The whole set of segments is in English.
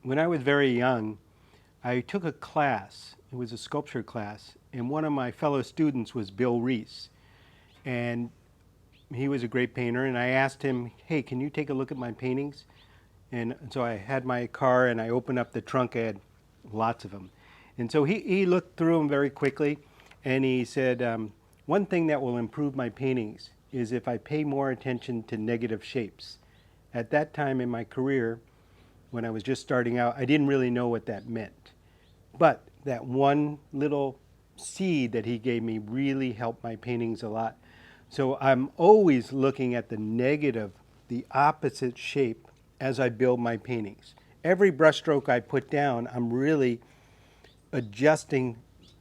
When I was very young, I took a class. It was a sculpture class, and one of my fellow students was Bill Reese, and he was a great painter. And I asked him, "Hey, can you take a look at my paintings?" And so I had my car, and I opened up the trunk. I had lots of them, and so he looked through them very quickly, and he said, "One thing that will improve my paintings is if I pay more attention to negative shapes." At that time in my career, when I was just starting out, I didn't really know what that meant. But that one little seed that he gave me really helped my paintings a lot. So I'm always looking at the negative, the opposite shape as I build my paintings. Every brushstroke I put down, I'm really adjusting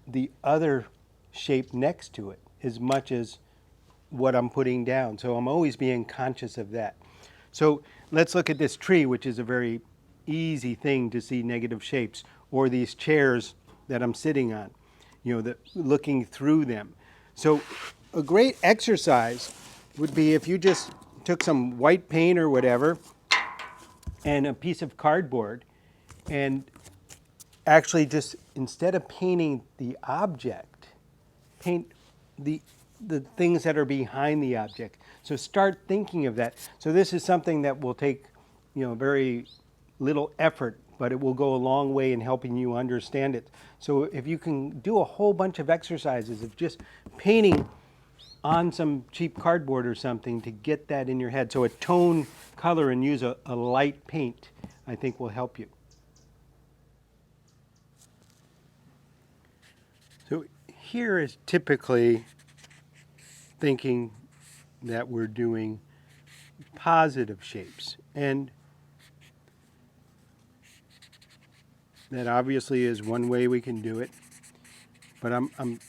the other shape next to it as much as what I'm putting down. So I'm always being conscious of that. So let's look at this tree, which is a very easy thing to see negative shapes, or these chairs that I'm sitting on, looking through them. So a great exercise would be if you just took some white paint or whatever and a piece of cardboard and actually just, instead of painting the object, paint the the things that are behind the object. So start thinking of that. So this is something that will take, very little effort, but it will go a long way in helping you understand it. So if you can do a whole bunch of exercises of just painting on some cheap cardboard or something to get that in your head. So a tone color and use a light paint, I think will help you. So here is typically thinking that we're doing positive shapes. And that obviously is one way we can do it. But I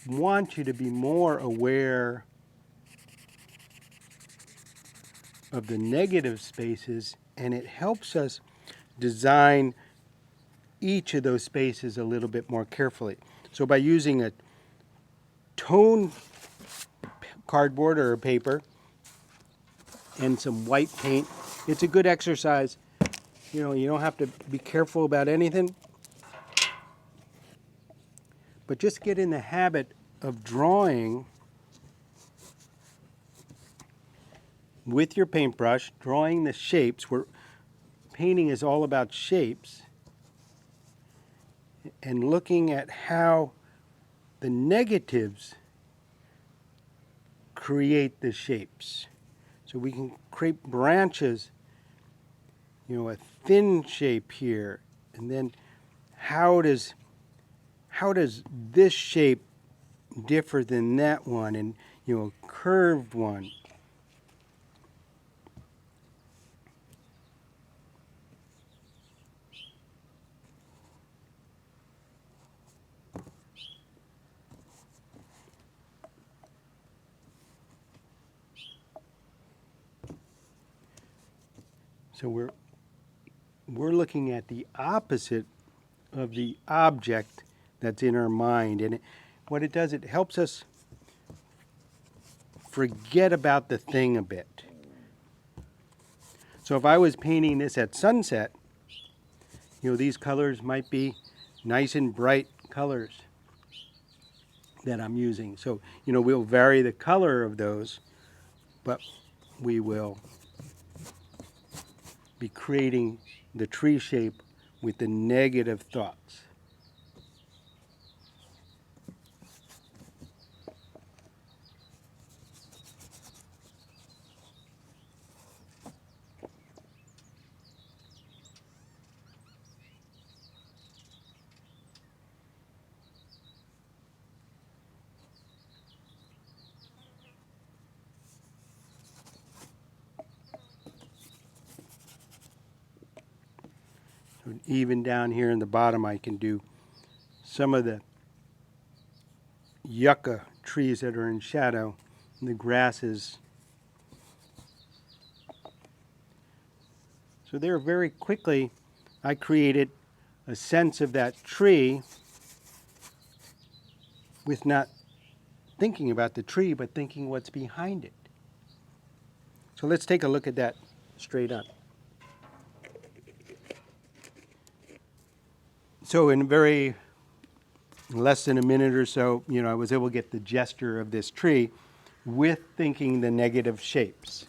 want you to be more aware of the negative spaces, and it helps us design each of those spaces a little bit more carefully. So by using a tone cardboard or paper and some white paint, it's a good exercise. You don't have to be careful about anything, but just get in the habit of drawing with your paintbrush, drawing the shapes. Where painting is all about shapes, and looking at how the negatives create the shapes. So we can create branches, a thin shape here, and then how does this shape differ than that one, and a curved one. So we're looking at the opposite of the object that's in our mind, and what it does, it helps us forget about the thing a bit. So if I was painting this at sunset, these colors might be nice and bright colors that I'm using. So, we'll vary the color of those, but we will be creating the tree shape with the negative thoughts. So even down here in the bottom, I can do some of the yucca trees that are in shadow, and the grasses. So there, very quickly, I created a sense of that tree with not thinking about the tree, but thinking what's behind it. So let's take a look at that straight up. So in less than a minute or so, I was able to get the gesture of this tree with thinking the negative shapes.